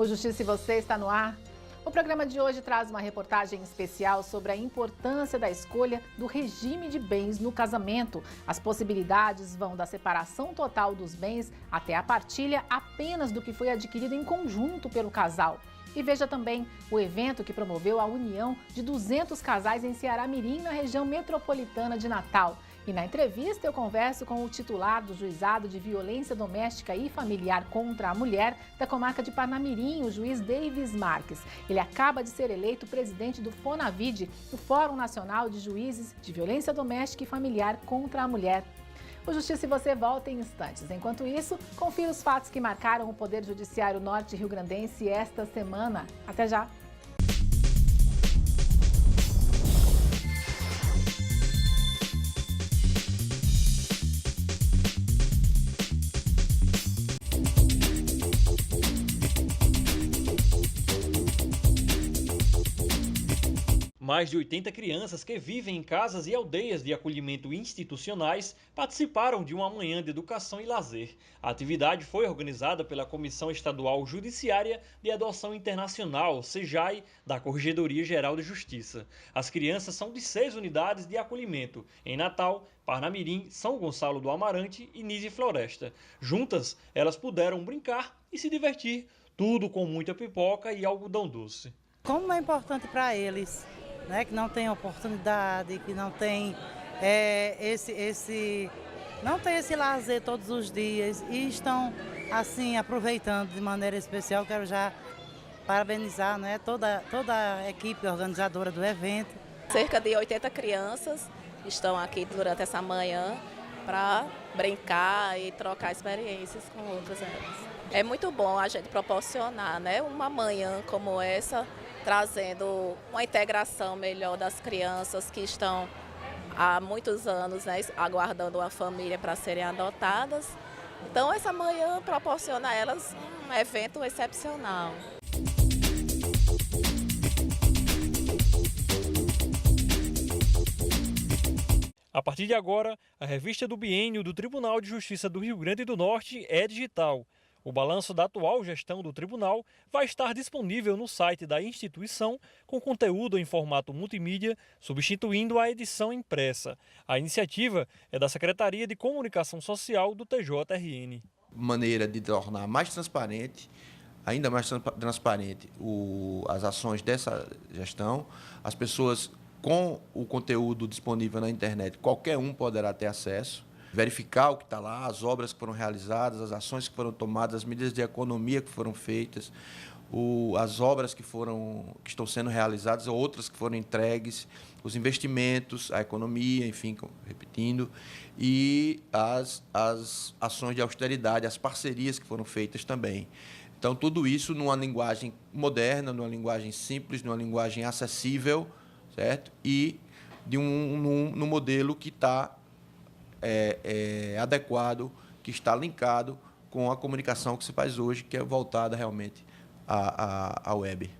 O Justiça e Você está no ar. O programa de hoje traz uma reportagem especial sobre a importância da escolha do regime de bens no casamento. As possibilidades vão da separação total dos bens até a partilha apenas do que foi adquirido em conjunto pelo casal. E veja também o evento que promoveu a união de 200 casais em Ceará-Mirim, na região metropolitana de Natal. E na entrevista eu converso com o titular do Juizado de Violência Doméstica e Familiar contra a Mulher da comarca de Parnamirim, o juiz Davis Marques. Ele acaba de ser eleito presidente do FONAVID, o Fórum Nacional de Juízes de Violência Doméstica e Familiar contra a Mulher. O Justiça e Você volta em instantes. Enquanto isso, confira os fatos que marcaram o Poder Judiciário Norte Rio-Grandense esta semana. Até já! Mais de 80 crianças que vivem em casas e aldeias de acolhimento institucionais participaram de uma manhã de educação e lazer. A atividade foi organizada pela Comissão Estadual Judiciária de Adoção Internacional, CEJAI, da Corregedoria Geral de Justiça. As crianças são de 6 unidades de acolhimento, em Natal, Parnamirim, São Gonçalo do Amarante e Nise Floresta. Juntas, elas puderam brincar e se divertir, tudo com muita pipoca e algodão doce. Como é importante para eles, né, que não tem oportunidade, que não tem não tem esse lazer todos os dias e estão assim aproveitando de maneira especial. Quero já parabenizar, né, toda a equipe organizadora do evento. Cerca de 80 crianças estão aqui durante essa manhã para brincar e trocar experiências com outras elas. É muito bom a gente proporcionar, né, uma manhã como essa, trazendo uma integração melhor das crianças que estão há muitos anos, né, aguardando uma família para serem adotadas. Então essa manhã proporciona a elas um evento excepcional. A partir de agora, a revista do biênio do Tribunal de Justiça do Rio Grande do Norte é digital. O balanço da atual gestão do tribunal vai estar disponível no site da instituição, com conteúdo em formato multimídia, substituindo a edição impressa. A iniciativa é da Secretaria de Comunicação Social do TJRN. Maneira de tornar mais transparente, ainda mais transparente, as ações dessa gestão. As pessoas com o conteúdo disponível na internet, qualquer um poderá ter acesso. Verificar o que está lá, as obras que foram realizadas, as ações que foram tomadas, as medidas de economia que foram feitas, as obras que estão sendo realizadas, outras que foram entregues, os investimentos, a economia, enfim, repetindo, e as ações de austeridade, as parcerias que foram feitas também. Então, tudo isso numa linguagem moderna, numa linguagem simples, numa linguagem acessível, certo? E num modelo que está adequado, que está linkado com a comunicação que se faz hoje, que é voltada realmente à web.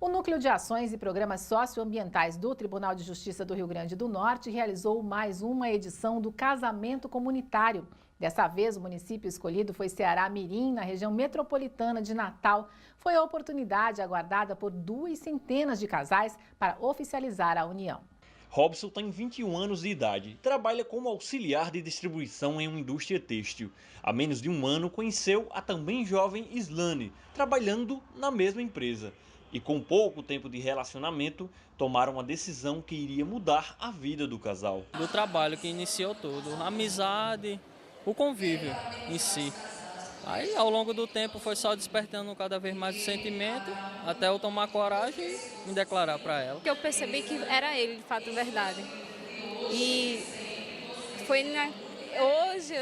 O Núcleo de Ações e Programas Socioambientais do Tribunal de Justiça do Rio Grande do Norte realizou mais uma edição do Casamento Comunitário. Dessa vez, o município escolhido foi Ceará-Mirim, na região metropolitana de Natal. Foi a oportunidade aguardada por 200 de casais para oficializar a união. Robson tem 21 anos de idade, trabalha como auxiliar de distribuição em uma indústria têxtil. Há menos de um ano conheceu a também jovem Islane, trabalhando na mesma empresa. E com pouco tempo de relacionamento, tomaram a decisão que iria mudar a vida do casal. Do trabalho que iniciou tudo, a amizade, o convívio em si. Aí, ao longo do tempo, foi só despertando cada vez mais o sentimento, até eu tomar coragem e me declarar para ela. Eu percebi que era ele, de fato, verdade. E foi hoje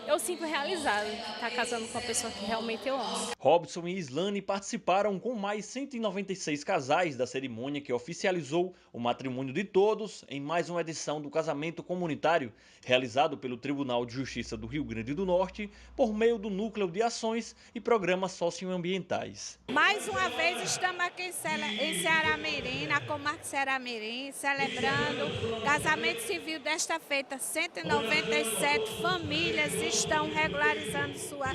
eu sinto realizada de estar casando com uma pessoa que realmente eu amo. Robson e Islane participaram com mais 196 casais da cerimônia que oficializou o matrimônio de todos em mais uma edição do casamento comunitário, realizado pelo Tribunal de Justiça do Rio Grande do Norte por meio do Núcleo de Ações e Programas Socioambientais. Mais uma vez estamos aqui em Ceará-Mirim, na comarca de Ceará-Mirim, celebrando o casamento civil desta feita. 197 famílias estão regularizando sua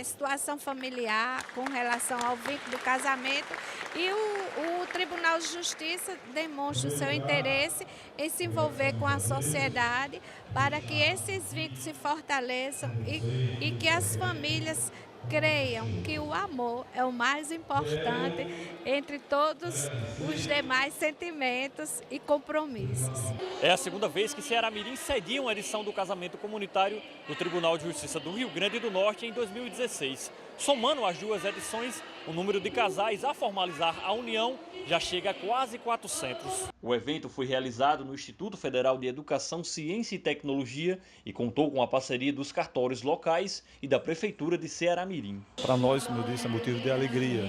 situação familiar com relação ao vínculo do casamento e o Tribunal de Justiça demonstra o seu interesse em se envolver com a sociedade para que esses vínculos se fortaleçam e que as famílias creiam que o amor é o mais importante entre todos os demais sentimentos e compromissos. É a segunda vez que Ceará-Mirim cedia uma edição do casamento comunitário do Tribunal de Justiça do Rio Grande do Norte em 2016. Somando as duas edições, o número de casais a formalizar a união já chega a quase 400. O evento foi realizado no Instituto Federal de Educação, Ciência e Tecnologia e contou com a parceria dos cartórios locais e da Prefeitura de Ceará-Mirim. Para nós, como eu disse, é motivo de alegria.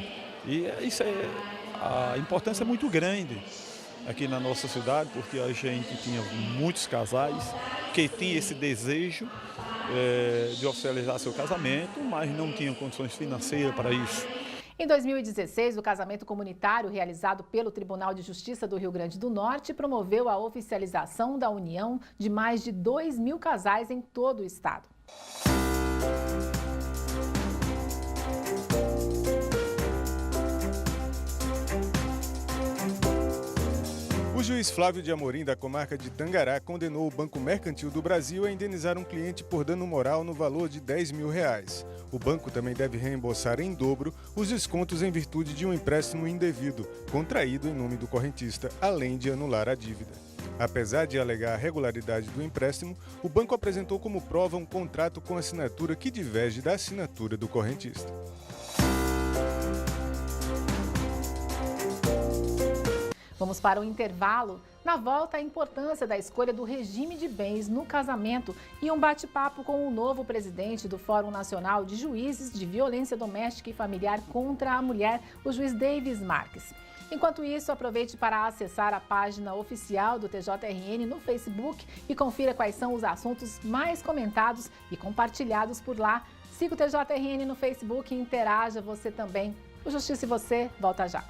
E a importância é muito grande aqui na nossa cidade, porque a gente tinha muitos casais que tinham esse desejo de oficializar seu casamento, mas não tinham condições financeiras para isso. Em 2016, o casamento comunitário realizado pelo Tribunal de Justiça do Rio Grande do Norte promoveu a oficialização da união de mais de 2.000 casais em todo o estado. O juiz Flávio de Amorim, da comarca de Tangará, condenou o Banco Mercantil do Brasil a indenizar um cliente por dano moral no valor de R$10 mil. O banco também deve reembolsar em dobro os descontos em virtude de um empréstimo indevido, contraído em nome do correntista, além de anular a dívida. Apesar de alegar a regularidade do empréstimo, o banco apresentou como prova um contrato com assinatura que diverge da assinatura do correntista. Vamos para o intervalo. Na volta, a importância da escolha do regime de bens no casamento e um bate-papo com o novo presidente do Fórum Nacional de Juízes de Violência Doméstica e Familiar contra a Mulher, o juiz Davis Marques. Enquanto isso, aproveite para acessar a página oficial do TJRN no Facebook e confira quais são os assuntos mais comentados e compartilhados por lá. Siga o TJRN no Facebook e interaja você também. O Justiça e Você volta já.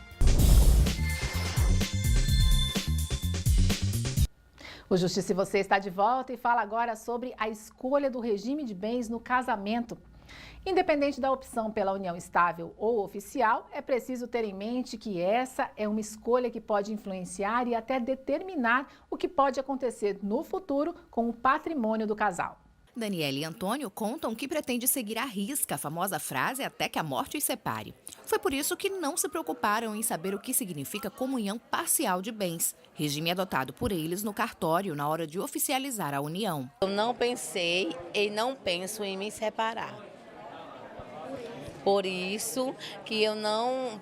O Justiça e Você está de volta e fala agora sobre a escolha do regime de bens no casamento. Independente da opção pela união estável ou oficial, é preciso ter em mente que essa é uma escolha que pode influenciar e até determinar o que pode acontecer no futuro com o patrimônio do casal. Daniela e Antônio contam que pretende seguir à risca a famosa frase até que a morte os separe. Foi por isso que não se preocuparam em saber o que significa comunhão parcial de bens, regime adotado por eles no cartório na hora de oficializar a união. Eu não pensei e não penso em me separar. Por isso que eu não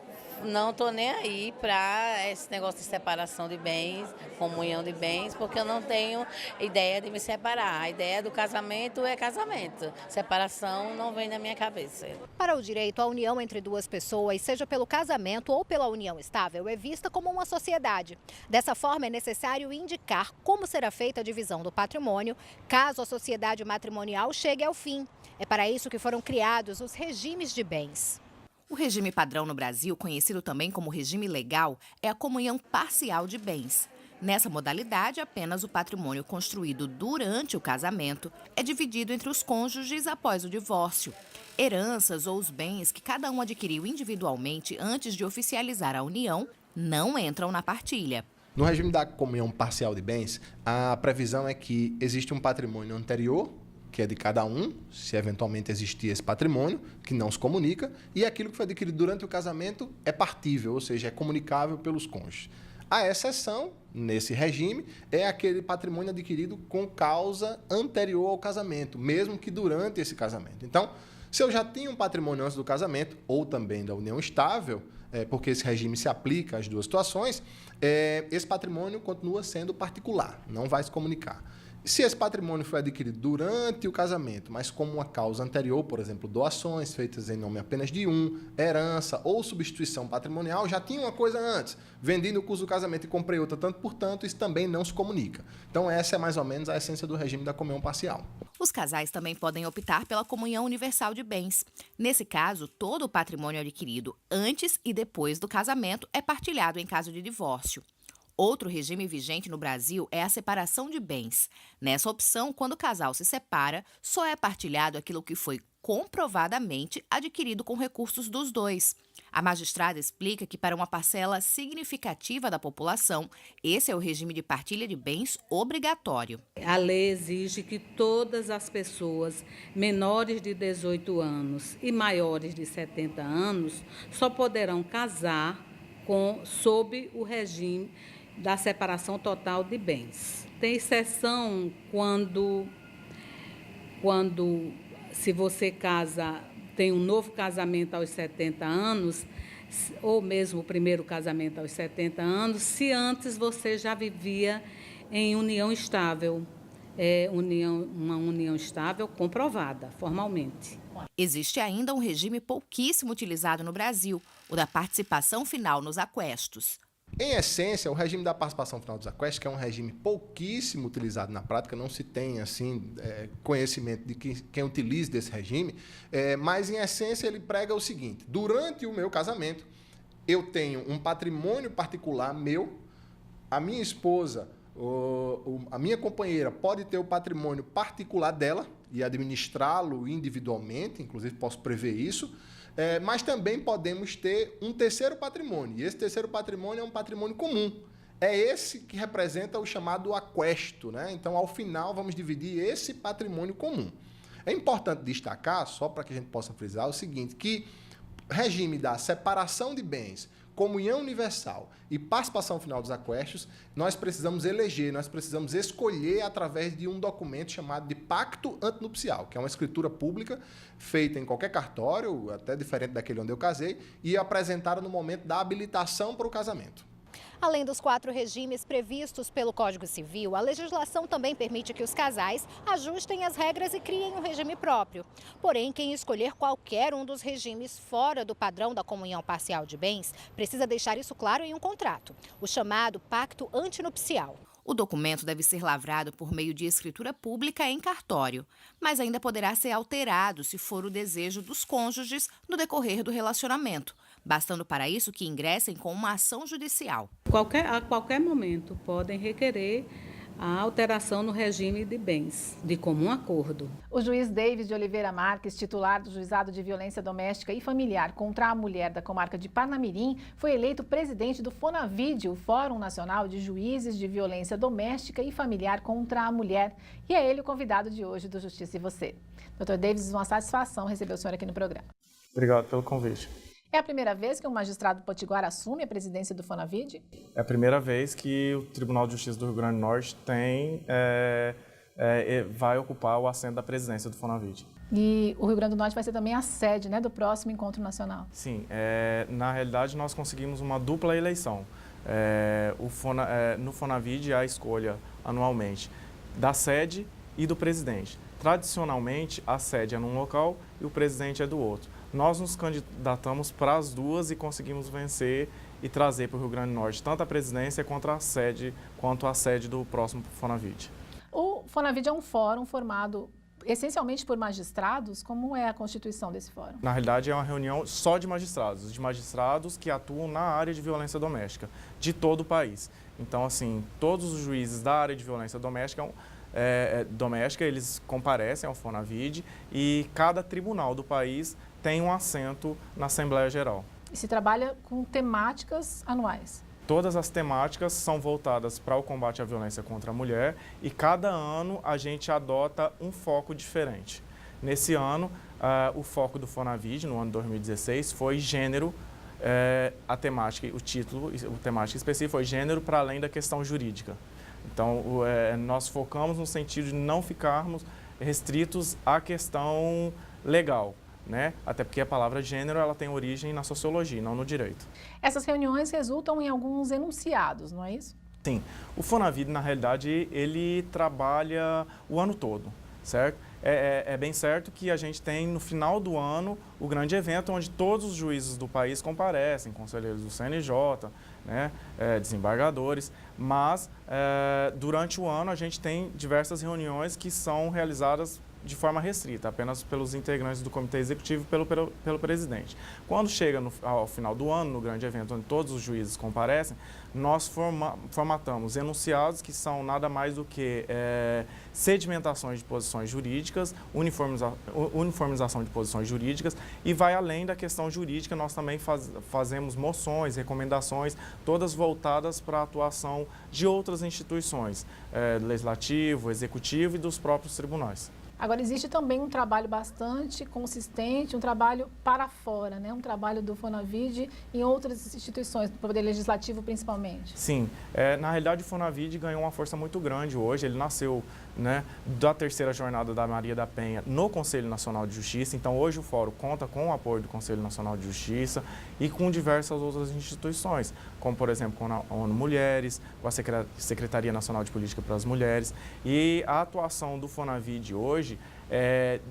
estou nem aí para esse negócio de separação de bens, comunhão de bens, porque eu não tenho ideia de me separar. A ideia do casamento é casamento. Separação não vem na minha cabeça. Para o direito, a união entre duas pessoas, seja pelo casamento ou pela união estável, é vista como uma sociedade. Dessa forma, é necessário indicar como será feita a divisão do patrimônio, caso a sociedade matrimonial chegue ao fim. É para isso que foram criados os regimes de bens. O regime padrão no Brasil, conhecido também como regime legal, é a comunhão parcial de bens. Nessa modalidade, apenas o patrimônio construído durante o casamento é dividido entre os cônjuges após o divórcio. Heranças ou os bens que cada um adquiriu individualmente antes de oficializar a união não entram na partilha. No regime da comunhão parcial de bens, a previsão é que existe um patrimônio anterior, que é de cada um, se eventualmente existir esse patrimônio, que não se comunica, e aquilo que foi adquirido durante o casamento é partível, ou seja, é comunicável pelos cônjuges. A exceção, nesse regime, é aquele patrimônio adquirido com causa anterior ao casamento, mesmo que durante esse casamento. Então, se eu já tinha um patrimônio antes do casamento, ou também da união estável, porque esse regime se aplica às duas situações, esse patrimônio continua sendo particular, não vai se comunicar. Se esse patrimônio foi adquirido durante o casamento, mas como uma causa anterior, por exemplo, doações feitas em nome apenas de um, herança ou substituição patrimonial, já tinha uma coisa antes, vendi no curso do casamento e comprei outra tanto por tanto, isso também não se comunica. Então essa é mais ou menos a essência do regime da comunhão parcial. Os casais também podem optar pela comunhão universal de bens. Nesse caso, todo o patrimônio adquirido antes e depois do casamento é partilhado em caso de divórcio. Outro regime vigente no Brasil é a separação de bens. Nessa opção, quando o casal se separa, só é partilhado aquilo que foi comprovadamente adquirido com recursos dos dois. A magistrada explica que, para uma parcela significativa da população, esse é o regime de partilha de bens obrigatório. A lei exige que todas as pessoas menores de 18 anos e maiores de 70 anos só poderão casar sob o regime da separação total de bens. Tem exceção quando se você tem um novo casamento aos 70 anos, ou mesmo o primeiro casamento aos 70 anos, se antes você já vivia em união estável, uma união estável comprovada formalmente. Existe ainda um regime pouquíssimo utilizado no Brasil, o da participação final nos aquestos. Em essência, o regime da participação final dos aquestos, que é um regime pouquíssimo utilizado na prática, não se tem assim conhecimento de quem utilize desse regime, mas em essência ele prega o seguinte: durante o meu casamento, eu tenho um patrimônio particular meu, a minha esposa, a minha companheira pode ter o patrimônio particular dela e administrá-lo individualmente, inclusive posso prever isso, mas também podemos ter um terceiro patrimônio, e esse terceiro patrimônio é um patrimônio comum. É esse que representa o chamado aquesto, né? Então, ao final, vamos dividir esse patrimônio comum. É importante destacar, só para que a gente possa frisar, o seguinte, que regime da separação de bens, comunhão universal e participação final dos aquestos, nós precisamos eleger, nós precisamos escolher através de um documento chamado de pacto antinupcial, que é uma escritura pública feita em qualquer cartório, até diferente daquele onde eu casei, e apresentada no momento da habilitação para o casamento. Além dos 4 regimes previstos pelo Código Civil, a legislação também permite que os casais ajustem as regras e criem um regime próprio. Porém, quem escolher qualquer um dos regimes fora do padrão da comunhão parcial de bens precisa deixar isso claro em um contrato, o chamado pacto antinupcial. O documento deve ser lavrado por meio de escritura pública em cartório, mas ainda poderá ser alterado se for o desejo dos cônjuges no decorrer do relacionamento, bastando para isso que ingressem com uma ação judicial. A qualquer momento podem requerer a alteração no regime de bens, de comum acordo. O juiz Davis de Oliveira Marques, titular do Juizado de Violência Doméstica e Familiar contra a Mulher da comarca de Parnamirim, foi eleito presidente do FONAVID, o Fórum Nacional de Juízes de Violência Doméstica e Familiar contra a Mulher. E é ele o convidado de hoje do Justiça e Você. Dr. Davis, uma satisfação receber o senhor aqui no programa. Obrigado pelo convite. É a primeira vez que um magistrado potiguar assume a presidência do FONAVID? É a primeira vez que o Tribunal de Justiça do Rio Grande do Norte vai ocupar o assento da presidência do FONAVID. E o Rio Grande do Norte vai ser também a sede, né, do próximo encontro nacional? Sim, na realidade nós conseguimos uma dupla eleição. No FONAVID há a escolha anualmente da sede e do presidente. Tradicionalmente, a sede é num local e o presidente é do outro. Nós nos candidatamos para as duas e conseguimos vencer e trazer para o Rio Grande do Norte tanto a presidência quanto a sede do próximo FONAVID. O FONAVID é um fórum formado essencialmente por magistrados. Como é a constituição desse fórum? Na realidade, é uma reunião só de magistrados que atuam na área de violência doméstica, de todo o país. Então, assim, todos os juízes da área de violência doméstica eles comparecem ao FONAVID e cada tribunal do país tem um assento na Assembleia Geral. E se trabalha com temáticas anuais? Todas as temáticas são voltadas para o combate à violência contra a mulher e cada ano a gente adota um foco diferente. Nesse ano, o foco do FONAVID, no ano 2016, foi gênero. A temática específico foi gênero para além da questão jurídica. Então, nós focamos no sentido de não ficarmos restritos à questão legal, né? Até porque a palavra gênero ela tem origem na sociologia, não no direito. Essas reuniões resultam em alguns enunciados, não é isso? Sim, o Fonavide, na realidade, ele trabalha o ano todo, certo? É bem certo que a gente tem, no final do ano, o grande evento onde todos os juízes do país comparecem, conselheiros do CNJ, né, desembargadores, mas durante o ano a gente tem diversas reuniões que são realizadas de forma restrita, apenas pelos integrantes do Comitê Executivo e pelo presidente. Quando chega ao final do ano, no grande evento onde todos os juízes comparecem, nós formatamos enunciados que são nada mais do que sedimentações de posições jurídicas, uniformização de posições jurídicas e vai além da questão jurídica, nós também fazemos moções, recomendações, todas voltadas para a atuação de outras instituições, legislativo, executivo e dos próprios tribunais. Agora, existe também um trabalho bastante consistente, um trabalho para fora, né? Um trabalho do Fonavide em outras instituições, do Poder Legislativo principalmente. Sim, na realidade o Fonavide ganhou uma força muito grande hoje, ele nasceu, né, da terceira jornada da Maria da Penha no Conselho Nacional de Justiça, então hoje o Fórum conta com o apoio do Conselho Nacional de Justiça e com diversas outras instituições, como por exemplo com a ONU Mulheres, com a Secretaria Nacional de Política para as Mulheres, e a atuação do Fonavide hoje,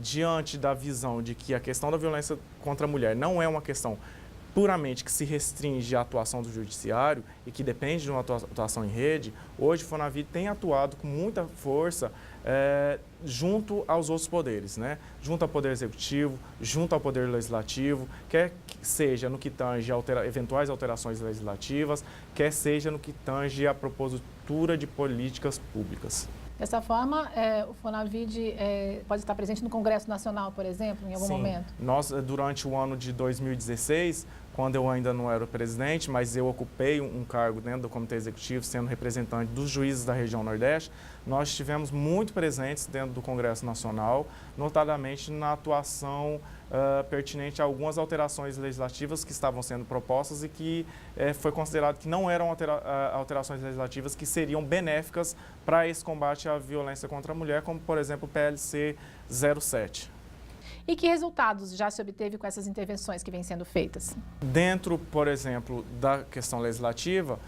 diante da visão de que a questão da violência contra a mulher não é uma questão puramente que se restringe à atuação do judiciário e que depende de uma atuação em rede, hoje o Fonavide tem atuado com muita força junto aos outros poderes, né? Junto ao Poder Executivo, junto ao Poder Legislativo, quer seja no que tange eventuais alterações legislativas, quer seja no que tange a propositura de políticas públicas. Dessa forma, o Fonavide pode estar presente no Congresso Nacional, por exemplo, em algum momento? Nós, durante o ano de 2016, quando eu ainda não era o presidente, mas eu ocupei um cargo dentro do Comitê Executivo, sendo representante dos juízes da região Nordeste, nós estivemos muito presentes dentro do Congresso Nacional, notadamente na atuação pertinente a algumas alterações legislativas que estavam sendo propostas e que foi considerado que não eram alterações legislativas que seriam benéficas para esse combate à violência contra a mulher, como, por exemplo, o PLC 07. E que resultados já se obteve com essas intervenções que vêm sendo feitas? Dentro, por exemplo, da questão legislativa,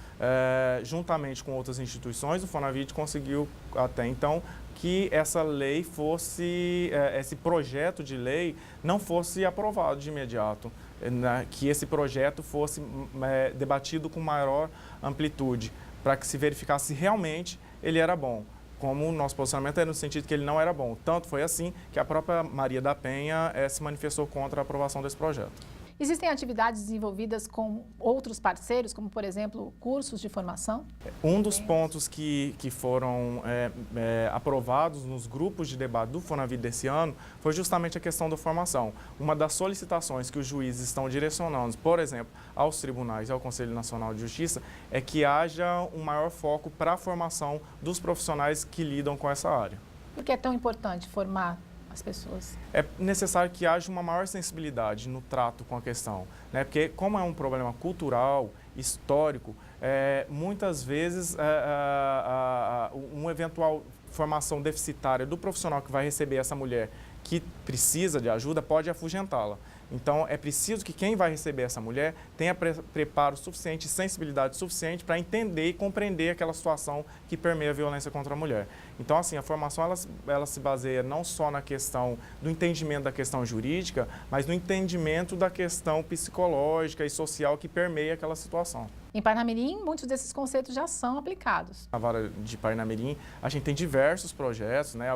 juntamente com outras instituições, o Fonavide conseguiu até então que essa lei fosse, esse projeto de lei não fosse aprovado de imediato, que esse projeto fosse debatido com maior amplitude, para que se verificasse se realmente ele era bom. Como o nosso posicionamento era no sentido que ele não era bom. Tanto foi assim que a própria Maria da Penha se manifestou contra a aprovação desse projeto. Existem atividades desenvolvidas com outros parceiros, como, por exemplo, cursos de formação? Um dos pontos que foram aprovados nos grupos de debate do Fonavide desse ano foi justamente a questão da formação. Uma das solicitações que os juízes estão direcionando, por exemplo, aos tribunais e ao Conselho Nacional de Justiça, é que haja um maior foco para a formação dos profissionais que lidam com essa área. Por que é tão importante formar as pessoas? É necessário que haja uma maior sensibilidade no trato com a questão, né? Porque como é um problema cultural, histórico, muitas vezes uma eventual formação deficitária do profissional que vai receber essa mulher que precisa de ajuda pode afugentá-la. Então, é preciso que quem vai receber essa mulher tenha preparo suficiente, sensibilidade suficiente para entender e compreender aquela situação que permeia a violência contra a mulher. Então, assim, a formação ela se baseia não só na questão do entendimento da questão jurídica, mas no entendimento da questão psicológica e social que permeia aquela situação. Em Parnamirim, muitos desses conceitos já são aplicados. Na vara de Parnamirim, a gente tem diversos projetos, né?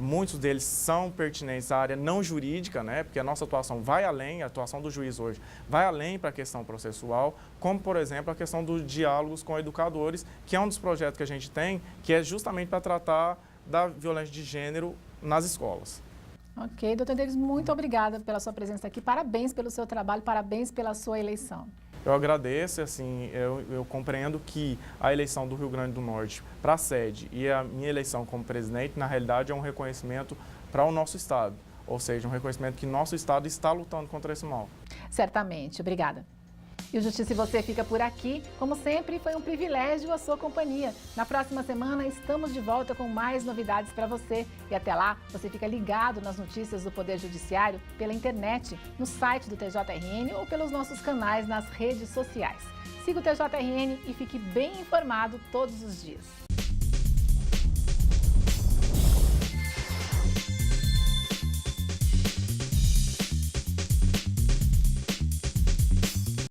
Muitos deles são pertinentes à área não jurídica, né? Porque a nossa atuação vai além, a atuação do juiz hoje vai além para a questão processual, como, por exemplo, a questão dos diálogos com educadores, que é um dos projetos que a gente tem, que é justamente para tratar da violência de gênero nas escolas. Ok, doutor Davis, muito obrigada pela sua presença aqui, parabéns pelo seu trabalho, parabéns pela sua eleição. Eu agradeço, assim, eu compreendo que a eleição do Rio Grande do Norte para a sede e a minha eleição como presidente, na realidade, é um reconhecimento para o nosso Estado, ou seja, um reconhecimento que nosso Estado está lutando contra esse mal. Certamente, obrigada. E o Justiça e Você fica por aqui. Como sempre, foi um privilégio a sua companhia. Na próxima semana, estamos de volta com mais novidades para você. E até lá, você fica ligado nas notícias do Poder Judiciário pela internet, no site do TJRN ou pelos nossos canais nas redes sociais. Siga o TJRN e fique bem informado todos os dias.